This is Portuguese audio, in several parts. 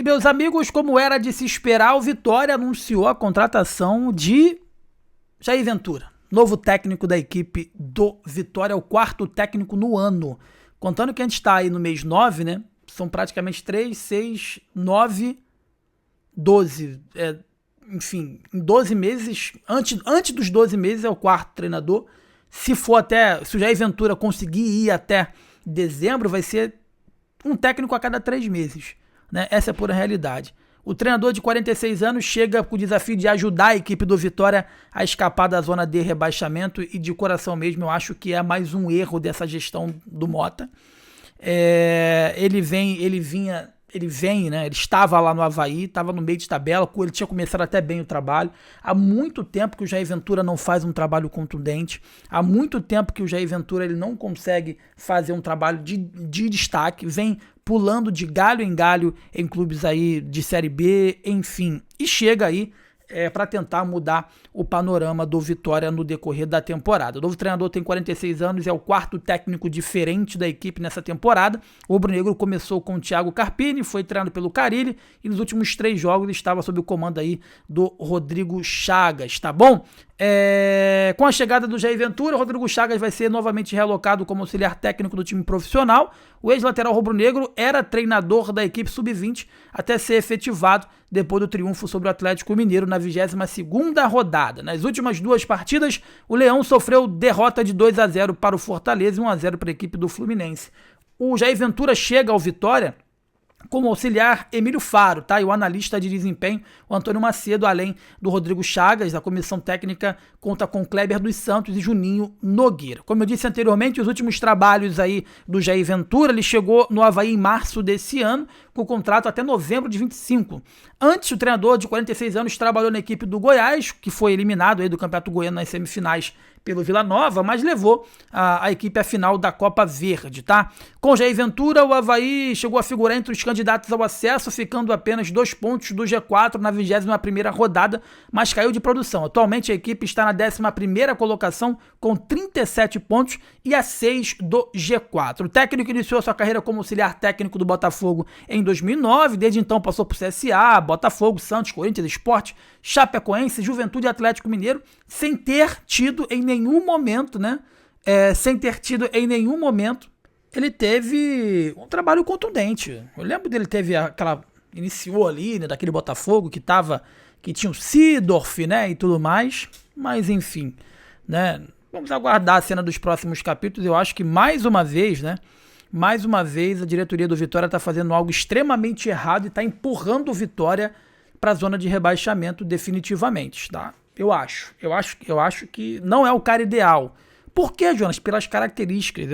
meus amigos, como era de se esperar, o Vitória anunciou a contratação de Jair Ventura, novo técnico da equipe do Vitória, o quarto técnico no ano. Contando que a gente está aí no mês 9, né? São praticamente 3, 6, 9, 12. Enfim, em 12 meses, antes dos 12 meses é o quarto treinador. Se o Jair Ventura conseguir ir até dezembro, vai ser um técnico a cada 3 meses. Né? Essa é a pura realidade. O treinador de 46 anos chega com o desafio de ajudar a equipe do Vitória a escapar da zona de rebaixamento e de coração mesmo eu acho que é mais um erro dessa gestão do Mota. Ele estava lá no Avaí, estava no meio de tabela, ele tinha começado até bem o trabalho. Há muito tempo que o Jair Ventura não faz um trabalho contundente, há muito tempo que o Jair Ventura ele não consegue fazer um trabalho de destaque, vem pulando de galho em galho em clubes aí de Série B, enfim, e chega aí para tentar mudar o panorama do Vitória no decorrer da temporada. O novo treinador tem 46 anos, é o quarto técnico diferente da equipe nessa temporada. O rubro-negro começou com o Thiago Carpini, foi treinado pelo Carille e nos últimos 3 jogos estava sob o comando aí do Rodrigo Chagas, tá bom? Com a chegada do Jair Ventura, o Rodrigo Chagas vai ser novamente realocado como auxiliar técnico do time profissional. O ex-lateral rubro-negro era treinador da equipe sub-20 até ser efetivado depois do triunfo sobre o Atlético Mineiro na 22ª rodada. Nas últimas 2 partidas, o Leão sofreu derrota de 2-0 para o Fortaleza e 1-0 para a equipe do Fluminense. O Jair Ventura chega ao Vitória como auxiliar Emílio Faro, tá? E o analista de desempenho, o Antônio Macedo, além do Rodrigo Chagas, a comissão técnica conta com Kleber dos Santos e Juninho Nogueira. Como eu disse anteriormente, os últimos trabalhos aí do Jair Ventura, ele chegou no Avaí em março desse ano, com contrato até novembro de 25. Antes, o treinador de 46 anos trabalhou na equipe do Goiás, que foi eliminado aí do Campeonato Goiano nas semifinais pelo Vila Nova, mas levou a equipe à final da Copa Verde, tá? Com Jair Ventura, o Avaí chegou a figurar entre os candidatos ao acesso, ficando apenas 2 pontos do G4 na 21ª rodada, mas caiu de produção. Atualmente a equipe está na 11ª colocação com 37 pontos e a 6 do G4. O técnico iniciou sua carreira como auxiliar técnico do Botafogo em 2009, desde então passou por CSA, Botafogo, Santos, Corinthians, Sport, Chapecoense, Juventude e Atlético Mineiro, sem ter tido em nenhum momento, ele teve um trabalho contundente. Eu lembro dele iniciou ali, né, daquele Botafogo que tinha o Seedorf, né, e tudo mais, mas enfim, né, vamos aguardar a cena dos próximos capítulos. Eu acho que mais uma vez a diretoria do Vitória está fazendo algo extremamente errado e está empurrando o Vitória para a zona de rebaixamento definitivamente, tá? Eu acho que não é o cara ideal. Por quê, Jonas? Pelas características.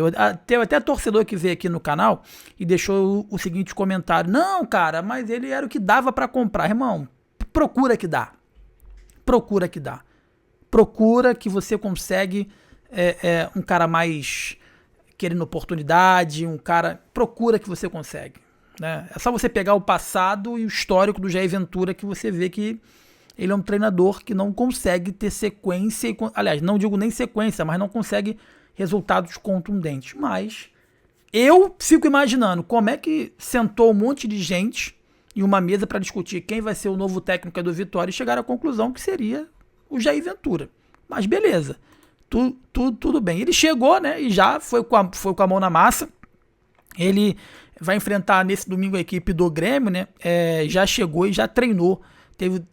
Tem até torcedor que veio aqui no canal e deixou o seguinte comentário: não, cara, mas ele era o que dava para comprar. Irmão, procura que dá. Procura que você consegue um cara mais querendo oportunidade, procura que você consegue. Né? É só você pegar o passado e o histórico do Jair Ventura que você vê que ele é um treinador que não consegue ter sequência, aliás, não digo nem sequência, mas não consegue resultados contundentes. Mas eu fico imaginando como é que sentou um monte de gente em uma mesa para discutir quem vai ser o novo técnico do Vitória e chegaram à conclusão que seria o Jair Ventura. Mas beleza, tudo bem. Ele chegou, né, e já foi com a mão na massa. Ele vai enfrentar nesse domingo a equipe do Grêmio, né? Já chegou e já treinou.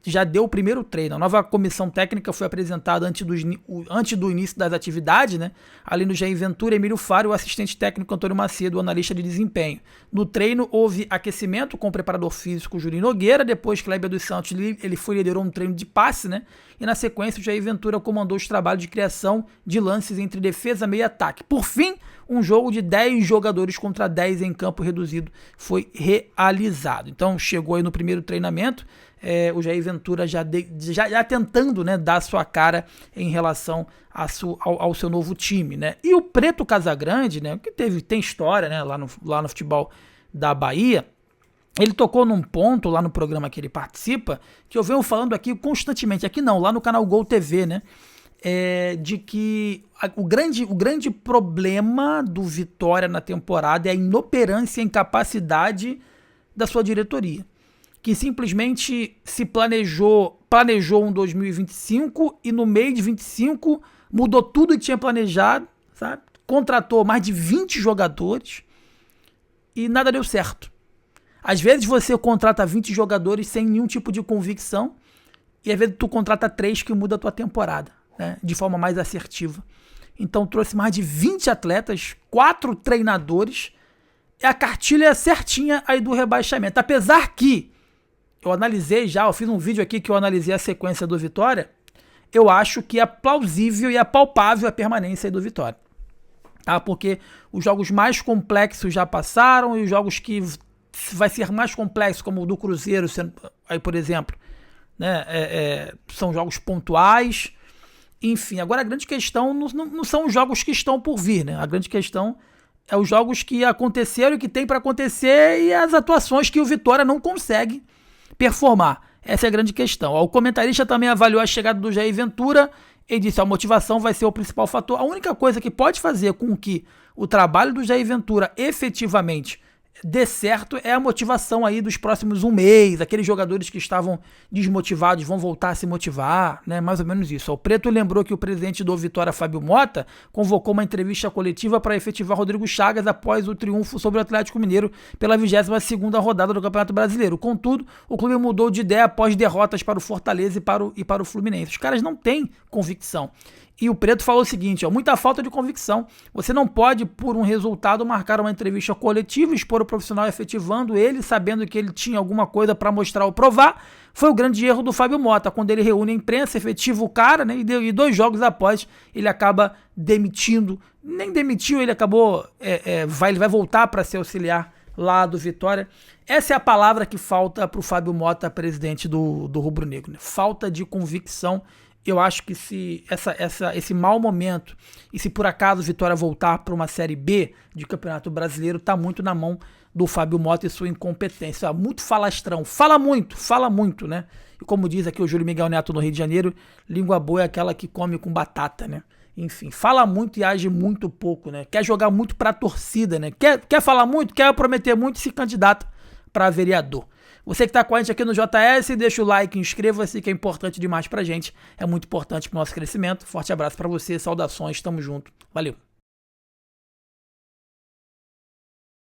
Já deu o primeiro treino. A nova comissão técnica foi apresentada antes do início das atividades, né? Além do Jair Ventura, Emílio Faro e o assistente técnico Antônio Macedo, o analista de desempenho. No treino houve aquecimento com o preparador físico Juninho Nogueira, depois Kleber dos Santos ele liderou um treino de passe, né? E na sequência o Jair Ventura comandou os trabalhos de criação de lances entre defesa, meio e ataque. Por fim, um jogo de 10 jogadores contra 10 em campo reduzido foi realizado. Então chegou aí no primeiro treinamento, o Jair Ventura já tentando, né, dar sua cara em relação ao seu novo time, né? E o Preto Casagrande, né, que tem história, né, lá no futebol da Bahia, ele tocou num ponto lá no programa que ele participa, que eu venho falando aqui constantemente, aqui não, lá no canal Gol TV, né? De que o grande problema do Vitória na temporada é a inoperância e a incapacidade da sua diretoria. que simplesmente se planejou um 2025 e no meio de 25 mudou tudo que tinha planejado, sabe? Contratou mais de 20 jogadores e nada deu certo. Às vezes você contrata 20 jogadores sem nenhum tipo de convicção e às vezes tu contrata 3 que muda a tua temporada, né? De forma mais assertiva. Então trouxe mais de 20 atletas, 4 treinadores, e a cartilha certinha aí do rebaixamento. Apesar que eu analisei já, eu fiz um vídeo aqui que eu analisei a sequência do Vitória, eu acho que é plausível e é palpável a permanência aí do Vitória. Tá? Porque os jogos mais complexos já passaram e os jogos que vai ser mais complexo, como o do Cruzeiro, aí por exemplo, né, são jogos pontuais. Enfim, agora a grande questão não são os jogos que estão por vir, né? A grande questão é os jogos que aconteceram e que tem para acontecer e as atuações que o Vitória não consegue performar. Essa é a grande questão. O comentarista também avaliou a chegada do Jair Ventura e disse que a motivação vai ser o principal fator. A única coisa que pode fazer com que o trabalho do Jair Ventura efetivamente dê certo é a motivação aí dos próximos um mês. Aqueles jogadores que estavam desmotivados vão voltar a se motivar, né? Mais ou menos isso. O Preto lembrou que o presidente do Vitória, Fábio Mota, convocou uma entrevista coletiva para efetivar Rodrigo Chagas após o triunfo sobre o Atlético Mineiro pela 22ª rodada do Campeonato Brasileiro. Contudo, o clube mudou de ideia após derrotas para o Fortaleza e para o Fluminense. Os caras não têm convicção. E o Preto falou o seguinte, muita falta de convicção. Você não pode, por um resultado, marcar uma entrevista coletiva, expor o profissional efetivando ele, sabendo que ele tinha alguma coisa para mostrar ou provar. Foi o grande erro do Fábio Mota, quando ele reúne a imprensa, efetiva o cara, né, e 2 jogos após ele acaba demitindo. Nem demitiu, ele acabou, ele vai voltar para ser auxiliar lá do Vitória. Essa é a palavra que falta para o Fábio Mota, presidente do Rubro Negro, né? Falta de convicção. Eu acho que se esse mau momento e se por acaso o Vitória voltar para uma Série B de Campeonato Brasileiro, está muito na mão do Fábio Mota e sua incompetência. Muito falastrão, fala muito, né? E como diz aqui o Júlio Miguel Neto no Rio de Janeiro, língua boa é aquela que come com batata, né? Enfim, fala muito e age muito pouco, né? Quer jogar muito para a torcida, né? Quer falar muito, quer prometer muito e se candidata para vereador. Você que está com a gente aqui no JS, deixa o like, inscreva-se, que é importante demais pra gente. É muito importante pro nosso crescimento. Forte abraço para você, saudações, tamo junto. Valeu!